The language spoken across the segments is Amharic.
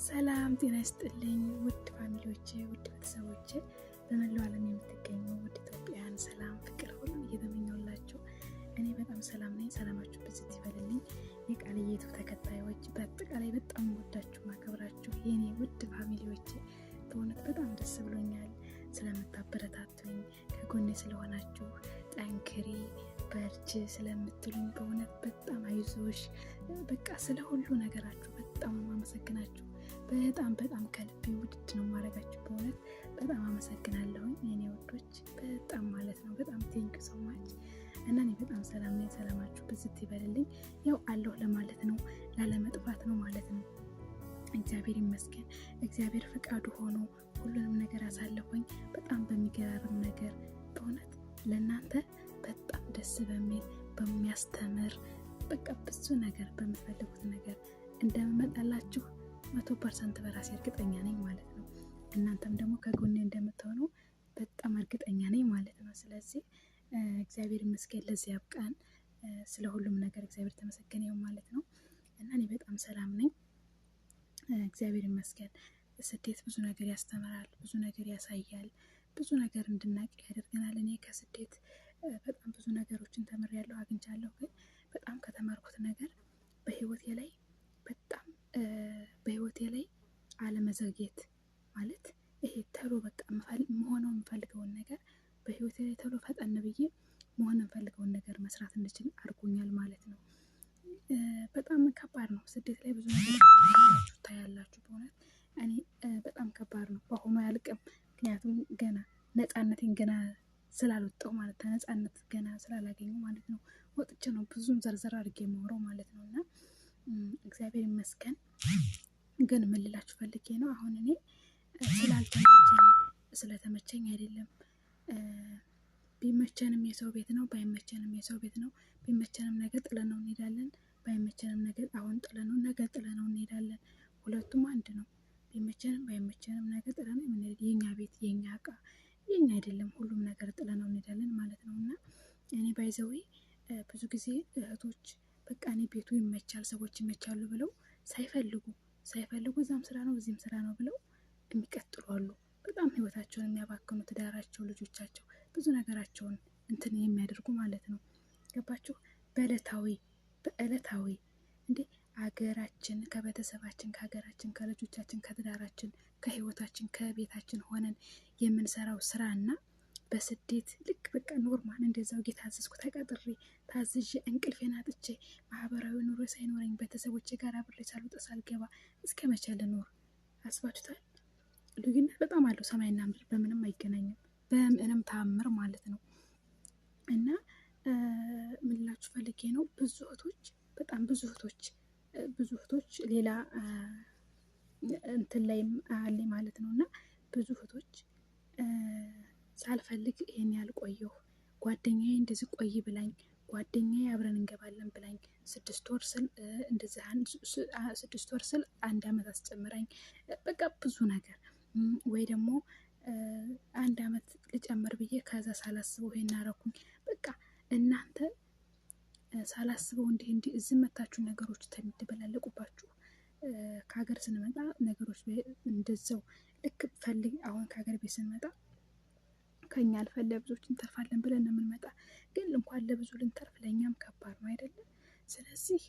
ሰላም ጤና ይስጥልኝ ውድ ፋሚሊዎቼ፣ ውድ ቤተሰቦቼ፣ በመላው ዓለም የምትገኙ ውድ ኢትዮጵያውያን ሰላም ፍቅር ሁሉ እየተመኘሁላችሁ እኔ በጣም ሰላም ነኝ። ሰላማችሁ ብዝት ይበልልኝ። የቃልየቱ ተከታዮች በአጠቃላይ በጣም ወዳችሁ ማከብራችሁ የኔ ውድ ፋሚሊዎቼ በእውነት በጣም ደስ ብሎኛል ስለምታበረታቱኝ፣ ከጎኔ ስለሆናችሁ፣ ጠንክሪ በርቺ ስለምትሉኝ በእውነት በጣም አይዞሽ በቃ ስለ ሁሉ ነገራችሁ በጣም አመሰግናችሁ። በጣም ከልቤ ውድድ ነው ማድረጋችሁ። በእውነት በጣም አመሰግናለሁ የኔ ወዶች፣ በጣም ማለት ነው። በጣም ቴንክ ሶ ማች እና እኔ በጣም ሰላም ነኝ። ሰላማችሁ ብዝት ይበልልኝ። ያው አለሁ ለማለት ነው፣ ላለመጥፋት ነው ማለት ነው። እግዚአብሔር ይመስገን። እግዚአብሔር ፍቃዱ ሆኖ ሁሉንም ነገር አሳልፎኝ በጣም በሚገራርም ነገር በእውነት ለእናንተ በጣም ደስ በሚል በሚያስተምር በቃ ብዙ ነገር በምትፈልጉት ነገር እንደምመጣላችሁ 100% በራሴ እርግጠኛ ነኝ ማለት ነው። እናንተም ደግሞ ከጎኔ እንደምትሆኑ በጣም እርግጠኛ ነኝ ማለት ነው። ስለዚህ እግዚአብሔር ይመስገን ለዚህ ያብቃን። ስለ ሁሉም ነገር እግዚአብሔር ተመሰገነ ይሁን ማለት ነው። እና እኔ በጣም ሰላም ነኝ እግዚአብሔር ይመስገን። ስደት ብዙ ነገር ያስተምራል፣ ብዙ ነገር ያሳያል፣ ብዙ ነገር እንድናቅ ያደርገናል። እኔ ከስደት በጣም ብዙ ነገሮችን ተምሬያለሁ፣ አግኝቻለሁ። ግን በጣም ከተማርኩት ነገር በህይወቴ ላይ አለመዘግየት ማለት ይሄ ተሎ በቃ መሆነው የምፈልገውን ነገር በህይወቴ ላይ ተሎ ፈጠን ብዬ መሆን የምፈልገውን ነገር መስራት እንድችል አድርጎኛል ማለት ነው። በጣም ከባድ ነው ስደት ላይ ብዙ ነገር ታያላችሁ። በእውነት እኔ በጣም ከባድ ነው። በአሁኑ አያልቅም፣ ምክንያቱም ገና ነፃነቴን ገና ስላልወጣሁ ማለት ነው። ነፃነት ገና ስላላገኙ ማለት ነው። ወጥቼ ነው ብዙም ዘርዘር አድርጌ የማወራው ማለት ነው። እና እግዚአብሔር ይመስገን። ግን ምን ልላችሁ ፈልጌ ነው፣ አሁን እኔ ስለተመቸኝ አይደለም። ቢመቸንም የሰው ቤት ነው፣ ባይመቸንም የሰው ቤት ነው። ቢመቸንም ነገ ጥለነው እንሄዳለን፣ ባይመቸንም አሁን ጥለነው ነገ ጥለነው እንሄዳለን። ሁለቱም አንድ ነው። ቢመቸንም ባይመቸንም ነገ ጥለነው የምንሄድ የኛ ቤት የኛ እቃ የኛ አይደለም፣ ሁሉም ነገር ጥለነው እንሄዳለን ማለት ነው። እና እኔ ባይዘዌ ብዙ ጊዜ እህቶች በቃ እኔ ቤቱ ይመቻል፣ ሰዎች ይመቻሉ ብለው ሳይፈልጉ እዛም ስራ ነው እዚህም ስራ ነው ብለው የሚቀጥሉ አሉ። በጣም ህይወታቸውን የሚያባክኑ፣ ትዳራቸው፣ ልጆቻቸው፣ ብዙ ነገራቸውን እንትን የሚያደርጉ ማለት ነው። ገባችሁ? በዕለታዊ እንዴ አገራችን ከቤተሰባችን ከሀገራችን ከልጆቻችን ከትዳራችን ከህይወታችን ከቤታችን ሆነን የምንሰራው ስራ እና በስደት ልክ በቃ ኖርማል እንደዛው እየታዘዝኩ ተቀጥሬ ታዝዤ እንቅልፌን አጥቼ ማህበራዊ ኑሮ ሳይኖረኝ ቤተሰቦቼ ጋር አብሬ ሳልወጣ ሳልገባ እስከ መቼ ልኖር? አስባችሁታል? ልዩነት በጣም አለው። ሰማይና ምድር በምንም አይገናኝም፣ በምንም ተአምር ማለት ነው። እና ምን ላችሁ ፈልጌ ነው፣ ብዙ እህቶች ሌላ እንትን ላይ አለ ማለት ነው። እና ብዙ እህቶች ሳልፈልግ ይሄን ያህል ቆየሁ፣ ጓደኛዬ እንደዚህ ቆይ ብላኝ፣ ጓደኛዬ አብረን እንገባለን ብላኝ 6 ወር ስል እንደዚህ 6 ወር ስል 1 ዓመት አስጨምራኝ፣ በቃ ብዙ ነገር ወይ ደግሞ 1 ዓመት ልጨምር ብዬ ከዛ ሳላስበው ይሄን አደረኩኝ። በቃ እናንተ ሳላስበው እንዲህ እዚህ መታችሁ ነገሮች ተሚደበላለቁባችሁ። ከሀገር ስንመጣ ነገሮች እንደዛው ልክ ፈልግ አሁን ከሀገር ቤት ስንመጣ ከኛ አልፈን ለብዙዎች እንተርፋለን ብለን ነው የምንመጣ። ግን እንኳን ለብዙ ልንተርፍ ለእኛም ከባድ ነው አይደለም? ስለዚህ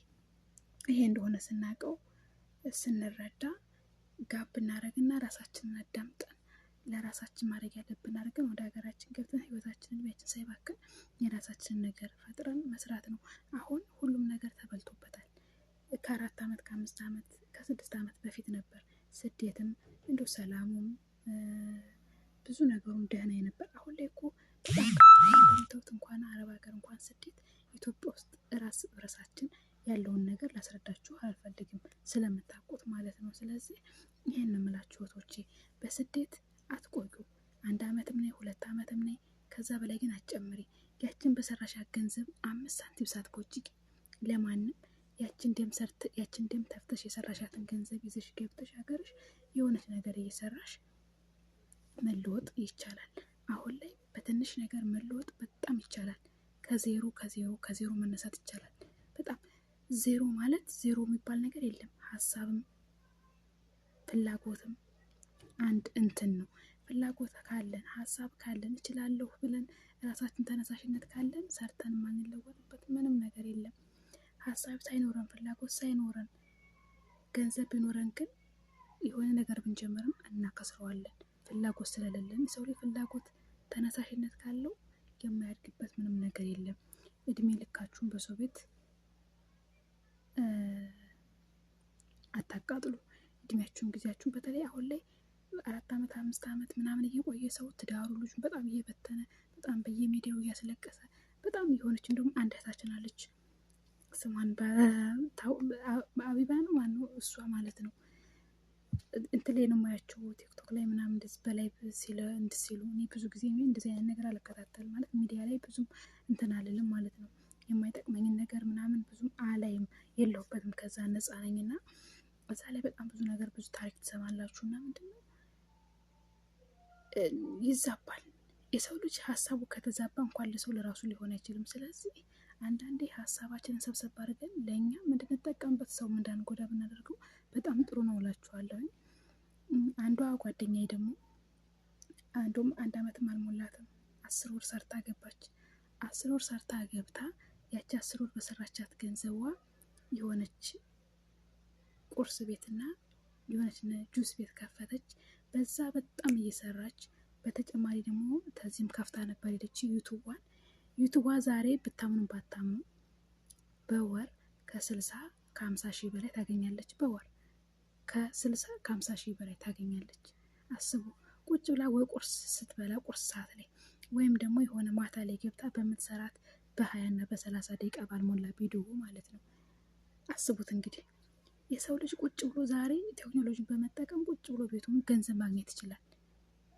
ይሄ እንደሆነ ስናውቀው ስንረዳ ጋብ እናደርግና ራሳችንን አዳምጠን ለራሳችን ማድረግ ያለብን አድርገን ወደ ሀገራችን ገብተን ህይወታችንን ቤታችን ሳይባክን የራሳችንን ነገር ፈጥረን መስራት ነው። አሁን ሁሉም ነገር ተበልቶበታል። ከ4 ዓመት ከ5 ዓመት ከ6 ዓመት በፊት ነበር ስደትም እንደው ሰላሙም ብዙ ነገሩም ደህና ነበር። አሁን ላይ እኮ በጣም እንደምታዩት እንኳን አረብ ሀገር እንኳን ስደት ኢትዮጵያ ውስጥ ራሳችን ያለውን ነገር ላስረዳችሁ አልፈልግም ስለምታውቁት ማለት ነው። ስለዚህ ይሄን ነው የምላችሁ እህቶቼ፣ በስደት አትቆዩ። 1 ዓመትም ነይ 2 ዓመትም ነይ፣ ከዛ በላይ ግን አትጨምሪ። ያችን በሰራሻት ገንዘብ 5 ሳንቲም ሳትቆጭቂ ለማንም ያችን ደም ተፍተሽ የሰራሻትን ገንዘብ ይዘሽ ገብተሽ ሀገርሽ የሆነች ነገር እየሰራሽ መለወጥ ይቻላል። አሁን ላይ በትንሽ ነገር መለወጥ በጣም ይቻላል። ከዜሮ መነሳት ይቻላል። በጣም ዜሮ ማለት ዜሮ የሚባል ነገር የለም። ሀሳብም ፍላጎትም አንድ እንትን ነው። ፍላጎት ካለን ሀሳብ ካለን እችላለሁ ብለን ራሳችን ተነሳሽነት ካለን ሰርተን ማንለወጥበት ምንም ነገር የለም። ሀሳብ ሳይኖረን ፍላጎት ሳይኖረን ገንዘብ ቢኖረን ግን የሆነ ነገር ብንጀምርም እናከስረዋለን። ፍላጎት ስለሌለን ሰው ላይ ፍላጎት ተነሳሽነት ካለው የማያድግበት ምንም ነገር የለም። እድሜ ልካችሁን በሰው ቤት አታቃጥሉ። እድሜያችሁን ጊዜያችሁን በተለይ አሁን ላይ 4 ዓመት 5 ዓመት ምናምን እየቆየ ሰው ትዳሩ ልጁን በጣም እየበተነ በጣም በየሚዲያው እያስለቀሰ በጣም የሆነች እንደውም አንድ እህታችን አለች ስሟን በአቢባ ነው ማነው እሷ ማለት ነው እንትን ላይ ነው የማያቸው ቲክቶክ ላይ ምናምን እንደዚህ በላይ ሲሉ እኔ ብዙ ጊዜ እንደዚህ አይነት ነገር አልከታተልም ማለት ሚዲያ ላይ ብዙም እንትን አልልም ማለት ነው። የማይጠቅመኝን ነገር ምናምን ብዙም አላይም የለሁበትም ከዛ ነፃ ነኝና እዛ ላይ በጣም ብዙ ነገር ብዙ ታሪክ ትሰማላችሁ እና ምንድነው ይዛባል። የሰው ልጅ ሀሳቡ ከተዛባ እንኳን ለሰው ለራሱ ሊሆን አይችልም። ስለዚህ አንዳንዴ ሀሳባችንን ሰብሰብ አድርገን ለእኛ እንድንጠቀምበት ሰው እንዳንጎዳ ብናደርገው በጣም ጥሩ ነው እላችኋለሁ። አንዷ ጓደኛዬ ደግሞ አንዱም 1 ዓመትም አልሞላትም 10 ወር ሰርታ ገባች። 10 ወር ሰርታ ገብታ ያቺ 10 ወር በሰራቻት ገንዘቧ የሆነች ቁርስ ቤትና የሆነች ጁስ ቤት ከፈተች። በዛ በጣም እየሰራች በተጨማሪ ደግሞ ተዚህም ከፍታ ነበር ሄደች ዩቱቧ ዛሬ ብታምኑ ባታምኑ በወር ከ60-50 ሺህ በላይ ታገኛለች። በወር ከ60-50 ሺህ በላይ ታገኛለች። አስቡ። ቁጭ ብላ ወይ ቁርስ ስትበላ ቁርስ ሰዓት ላይ ወይም ደግሞ የሆነ ማታ ላይ ገብታ በምትሰራት በ20 እና በ30 ደቂቃ ባልሞላ ቪዲዮ ማለት ነው። አስቡት እንግዲህ የሰው ልጅ ቁጭ ብሎ ዛሬ ቴክኖሎጂን በመጠቀም ቁጭ ብሎ ቤቱን ገንዘብ ማግኘት ይችላል።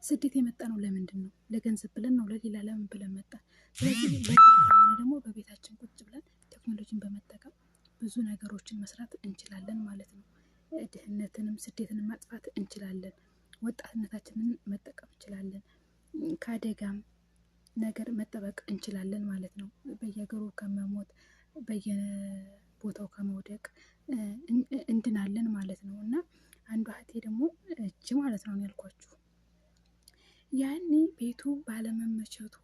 ስደት የመጣ ነው ለምንድን ነው? ለገንዘብ ብለን ነው? ለሌላ ለምን ብለን መጣ? ስለዚህ ከሆነ ደግሞ በቤታችን ቁጭ ብለን ቴክኖሎጂን በመጠቀም ብዙ ነገሮችን መስራት እንችላለን ማለት ነው። ድህነትንም ስደትንም ማጥፋት እንችላለን። ወጣትነታችንን መጠቀም እንችላለን። ከአደጋም ነገር መጠበቅ እንችላለን ማለት ነው። በየሀገሩ ከመሞት በየቦታው ከመውደቅ እንድናለን ማለት ነው። እና አንዷ እህቴ ደግሞ እጅ ማለት ነው ያልኳችሁ ያኔ ቤቱ ባለመመቸቱ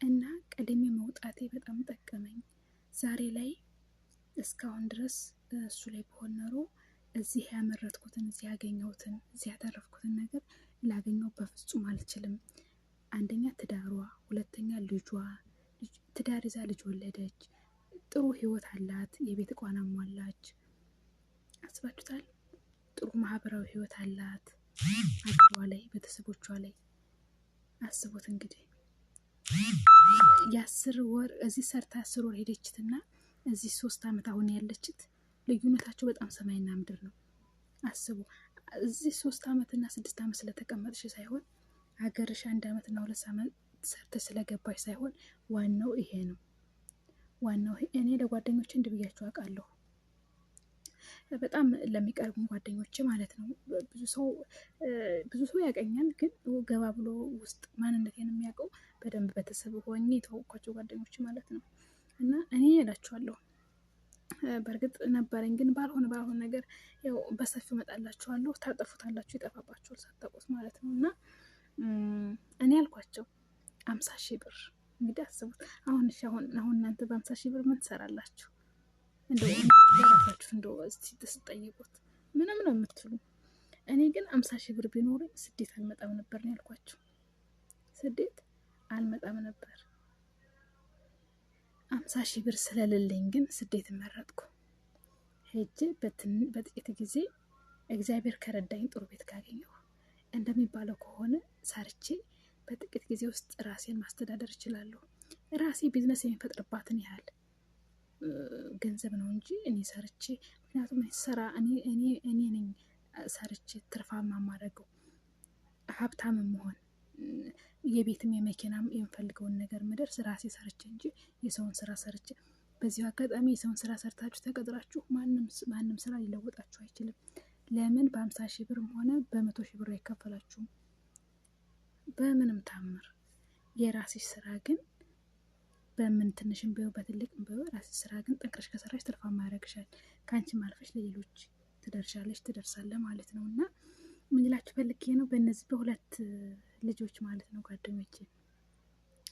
እና ቀድሜ መውጣቴ በጣም ጠቀመኝ። ዛሬ ላይ እስካሁን ድረስ እሱ ላይ በሆን ኖሮ እዚህ ያመረትኩትን እዚህ ያገኘሁትን እዚህ ያተረፍኩትን ነገር ላገኘው በፍጹም አልችልም። አንደኛ ትዳሯ፣ ሁለተኛ ልጇ ትዳር ይዛ ልጅ ወለደች። ጥሩ ህይወት አላት። የቤት ዕቃዋን አሟላች። አስባችሁታል? ጥሩ ማህበራዊ ህይወት አላት። አገሯ ላይ ቤተሰቦቿ ላይ አስቡት እንግዲህ የ10 ወር እዚህ ሰርታ 10 ወር ሄደችትና እዚህ 3 ዓመት አሁን ያለችት ልዩነታቸው በጣም ሰማይና ምድር ነው። አስቡ። እዚህ 3 ዓመት እና 6 ዓመት ስለተቀመጥሽ ሳይሆን ሀገርሽ 1 ዓመት እና 2 ዓመት ሰርተ ስለገባሽ ሳይሆን ዋናው ይሄ ነው። ዋናው እኔ ለጓደኞቼ እንድብያቸው አውቃለሁ። በጣም ለሚቀርቡ ጓደኞቼ ማለት ነው። ብዙ ሰው ያቀኛል፣ ግን ገባ ብሎ ውስጥ ማንነቴን የሚያውቀው በደንብ ቤተሰብ ሆኜ የተዋወቅኳቸው ጓደኞቼ ማለት ነው። እና እኔ እላችኋለሁ በእርግጥ ነበረኝ፣ ግን ባልሆነ ነገር ያው በሰፊው እመጣላችኋለሁ። ታጠፉታላችሁ፣ ይጠፋባችኋል ሳታውቁት ማለት ነው። እና እኔ ያልኳቸው 50 ሺህ ብር እንግዲህ አስቡት። አሁን እናንተ በ50 ሺህ ብር ምን ትሰራላችሁ? እንደው ለራሳችሁ እንደው ስትጠይቁት ምንም ነው የምትሉ። እኔ ግን 50 ሺህ ብር ቢኖረኝ ስደት አልመጣም ነበር ነው ያልኳቸው። ስደት አልመጣም ነበር። 50 ሺህ ብር ስለሌለኝ ግን ስደት መረጥኩ። ሄጄ በጥቂት ጊዜ እግዚአብሔር ከረዳኝ ጥሩ ቤት ካገኘሁ እንደሚባለው ከሆነ ሰርቼ በጥቂት ጊዜ ውስጥ ራሴን ማስተዳደር እችላለሁ። ራሴ ቢዝነስ የሚፈጥርባትን ያህል ገንዘብ ነው እንጂ እኔ ሰርቼ፣ ምክንያቱም እኔ ነኝ ሰርቼ ትርፋማ ማድረገው ሀብታም መሆን የቤትም የመኪናም የምፈልገውን ነገር ምደርስ ራሴ ሰርቼ እንጂ የሰውን ስራ ሰርቼ። በዚሁ አጋጣሚ የሰውን ስራ ሰርታችሁ ተቀጥራችሁ ማንም ስራ ሊለወጣችሁ አይችልም። ለምን? በ50 ሺህ ብርም ሆነ በ100 ሺህ ብር አይከፈላችሁም በምንም ታምር። የራስሽ ስራ ግን በምን ትንሽም ቢሆን በትልቅም ቢሆን ራስሽ ስራ ግን ጠንክረሽ ከሰራሽ ትርፋማ ያደርግሻል። ከአንቺም አልፈሽ ለሌሎች ትደርሳለህ ማለት ነው። እና ምን ልላችሁ ፈልጌ ነው በእነዚህ በሁለት ልጆች ማለት ነው ጓደኞቼ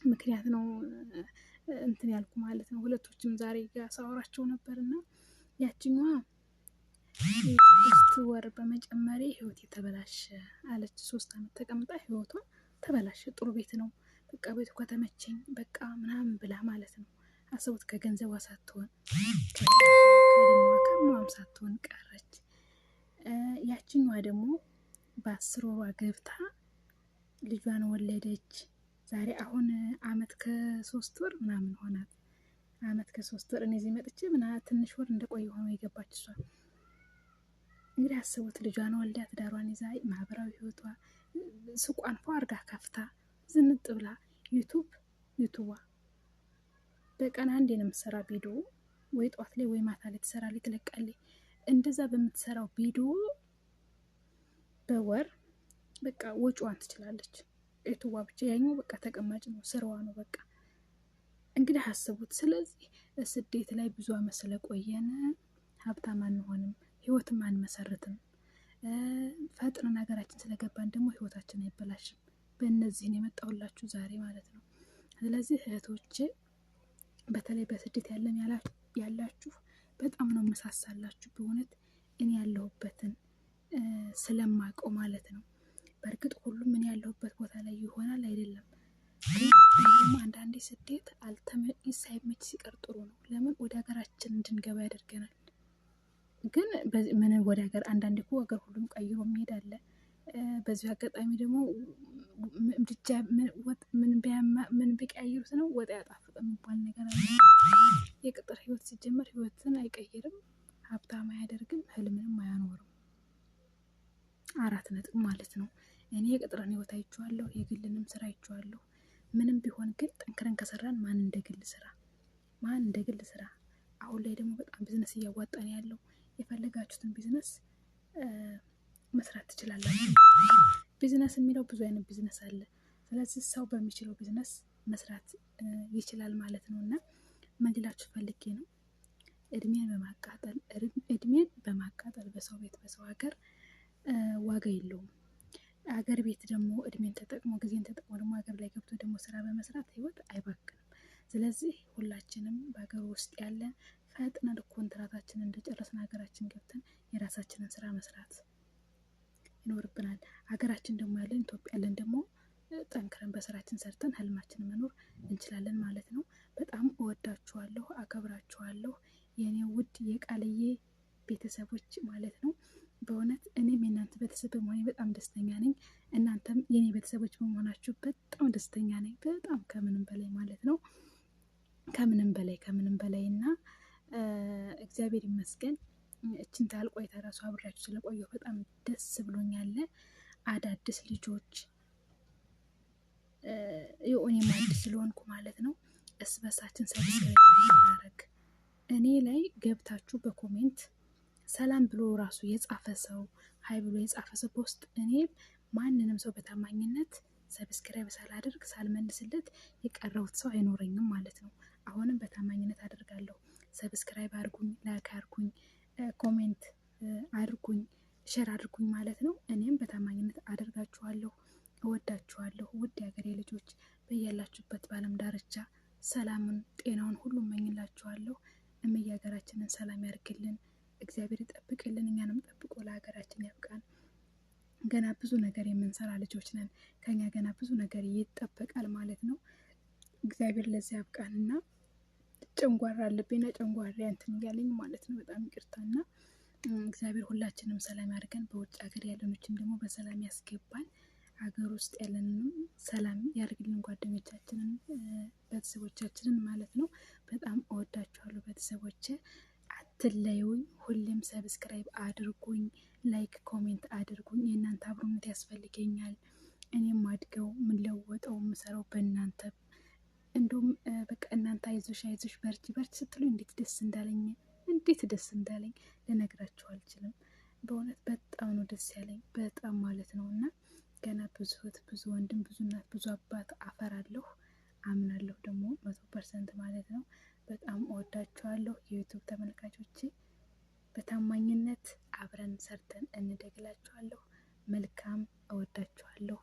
ምክንያት ነው እንትን ያልኩ ማለት ነው። ሁለቶችም ዛሬ ጋር ሳወራቸው ነበርና ያችኛዋ 6 ወር በመጨመሬ ህይወቴ ተበላሸ አለች። 3 አመት ተቀምጣ ህይወቷ ተበላሸ። ጥሩ ቤት ነው በቃ ቤቱ ከተመቸኝ በቃ ምናምን ብላ ማለት ነው። አስቡት ከገንዘቧ ሳትሆን ከእድሜዋ ከምኗም ሳትሆን ቀረች። ያችኛዋ ደግሞ በ10 ወሯ ገብታ ልጇን ወለደች። ዛሬ አሁን አመት ከ3 ወር ምናምን ሆናት። አመት ከ3 ወር እኔ እዚህ መጥቼ ትንሽ ወር እንደቆየ ሆኖ የገባች እሷ። እንግዲህ አስቡት ልጇን ወልዳ ትዳሯን ይዛ ማህበራዊ ህይወቷ ሱቋን ፏ አርጋ ከፍታ ዝንጥ ብላ ዩቱቧ በቀን አንዴ ነው የምትሰራ ቪዲዮ ወይ ጧት ላይ ወይ ማታ ላይ ትሰራለች ትለቃለች። እንደዛ በምትሰራው ቪዲዮ በወር በቃ ወጪዋን ትችላለች። ዩቱቧ ብቻ ያኛው በቃ ተቀማጭ ነው ስራዋ ነው በቃ። እንግዲህ አስቡት። ስለዚህ ስደት ላይ ብዙ አመት ስለቆየን ሀብታም አንሆንም፣ ህይወትም አንመሰርትም። ፈጥነን ሀገራችን ስለገባን ደግሞ ህይወታችን አይበላሽም። በእነዚህ ነው የመጣሁላችሁ ዛሬ ማለት ነው። ስለዚህ እህቶቼ በተለይ በስደት ያላችሁ በጣም ነው መሳሳላችሁ በእውነት እኔ ያለሁበትን ስለማውቀው ማለት ነው። በእርግጥ ሁሉም እኔ ያለሁበት ቦታ ላይ ይሆናል አይደለም፣ ግን አንዳንዴ ስደት ሳይመች ሲቀር ጥሩ ነው። ለምን ወደ ሀገራችን እንድንገባ ያደርገናል። ግን ምን ወደ ሀገር አንዳንዴ እኮ ሀገር ሁሉም ቀይሮ የሚሄድ አለ። በዚህ አጋጣሚ ደግሞ ብቻ ምን ቢቀያይሩት ነው ወጥ ያጣፍጥ የሚባል ነገር አለ። የቅጥር ህይወት ሲጀመር ህይወትን አይቀይርም፣ ሀብታም አያደርግም፣ ህልምንም አያኖርም። 4 ነጥብ ማለት ነው። እኔ የቅጥርን ህይወት አይቼዋለሁ፣ የግልንም ስራ አይቼዋለሁ። ምንም ቢሆን ግን ጠንክረን ከሰራን ማን እንደ ግል ስራ አሁን ላይ ደግሞ በጣም ቢዝነስ እያዋጣን ያለው የፈለጋችሁትን ቢዝነስ መስራት ትችላላችሁ። ቢዝነስ የሚለው ብዙ አይነት ቢዝነስ አለ። ስለዚህ ሰው በሚችለው ቢዝነስ መስራት ይችላል ማለት ነው። እና ምን ልላችሁ ፈልጌ ነው እድሜን በማቃጠል በሰው ቤት በሰው ሀገር ዋጋ የለውም። ሀገር ቤት ደግሞ እድሜን ተጠቅሞ ጊዜን ተጠቅሞ ደግሞ ሀገር ላይ ገብቶ ደግሞ ስራ በመስራት ህይወት አይባክንም። ስለዚህ ሁላችንም በሀገር ውስጥ ያለን ፈጥነን ኮንትራታችንን እንደጨረስን ሀገራችን ገብተን የራሳችንን ስራ መስራት ይኖርብናል። ሀገራችን ደግሞ ያለን ኢትዮጵያ ያለን ደግሞ ጠንክረን በስራችን ሰርተን ህልማችንን መኖር እንችላለን ማለት ነው። በጣም እወዳችኋለሁ፣ አከብራችኋለሁ የኔ ውድ የቃልዬ ቤተሰቦች ማለት ነው። በእውነት እኔም የእናንተ ቤተሰብ በመሆኔ በጣም ደስተኛ ነኝ። እናንተም የኔ ቤተሰቦች በመሆናችሁ በጣም ደስተኛ ነኝ። በጣም ከምንም በላይ ማለት ነው። ከምንም በላይ እና እግዚአብሔር ይመስገን እችን ታህል ቆይታ ራሱ አብሬያችሁ ስለቆየሁ በጣም ደስ ብሎኛል። አዳዲስ ልጆች እኔም አዲስ ስለሆንኩ ማለት ነው እርስ በርሳችን ሰብስክራይብ ማድረግ እኔ ላይ ገብታችሁ በኮሜንት ሰላም ብሎ ራሱ የጻፈ ሰው ሀይ ብሎ የጻፈ ሰው በውስጥ እኔም ማንንም ሰው በታማኝነት ሰብስክራይብ ሳላደርግ ሳልመልስለት የቀረሁት ሰው አይኖረኝም ማለት ነው። አሁንም በታማኝነት አደርጋለሁ። ሰብስክራይብ አድርጉኝ፣ ላይክ አድርጉኝ፣ ኮሜንት አድርጉኝ፣ ሼር አድርጉኝ ማለት ነው። እኔም በታማኝነት አደርጋችኋለሁ። እወዳችኋለሁ። ውድ የሀገሬ ልጆች በያላችሁበት በዓለም ዳርቻ ሰላምን ጤናውን ሁሉ እመኝላችኋለሁ። እምዬ ሀገራችንን ሰላም ያርግልን፣ እግዚአብሔር ይጠብቅልን፣ እኛንም ጠብቆ ለሀገራችን ያብቃን። ገና ብዙ ነገር የምንሰራ ልጆች ነን። ከኛ ገና ብዙ ነገር ይጠበቃል ማለት ነው። እግዚአብሔር ለዚህ ያብቃንና ጨንጓራ አለብኝና ጨንጓራ እንትን እያለኝ ማለት ነው። በጣም ይቅርታና እግዚአብሔር ሁላችንም ሰላም ያድርገን። በውጭ ሀገር ያለኖችም ደግሞ በሰላም ያስገባል። ሀገር ውስጥ ያለንም ሰላም ያድርግልን። ጓደኞቻችንን ቤተሰቦቻችንን ማለት ነው። በጣም እወዳችኋለሁ ቤተሰቦቼ። አትለዩኝ። ሁሌም ሰብስክራይብ አድርጉኝ፣ ላይክ ኮሜንት አድርጉኝ። የእናንተ አብሮነት ያስፈልገኛል። እኔም አድገው የምለወጠው የምሰራው በእናንተ እንዲሁም በቃ እናንተ አይዞሽ በርቺ ስትሉ እንዴት ደስ እንዳለኝ ልነግራችሁ አልችልም። በእውነት በጣም ነው ደስ ያለኝ፣ በጣም ማለት ነው። እና ገና ብዙ እህት፣ ብዙ ወንድም፣ ብዙ እናት፣ ብዙ አባት አፈራለሁ አምናለሁ ደግሞ 100% ማለት ነው። በጣም እወዳችኋለሁ የዩቲዩብ ተመልካቾቼ። በታማኝነት አብረን ሰርተን እንደግላችኋለሁ። መልካም እወዳችኋለሁ።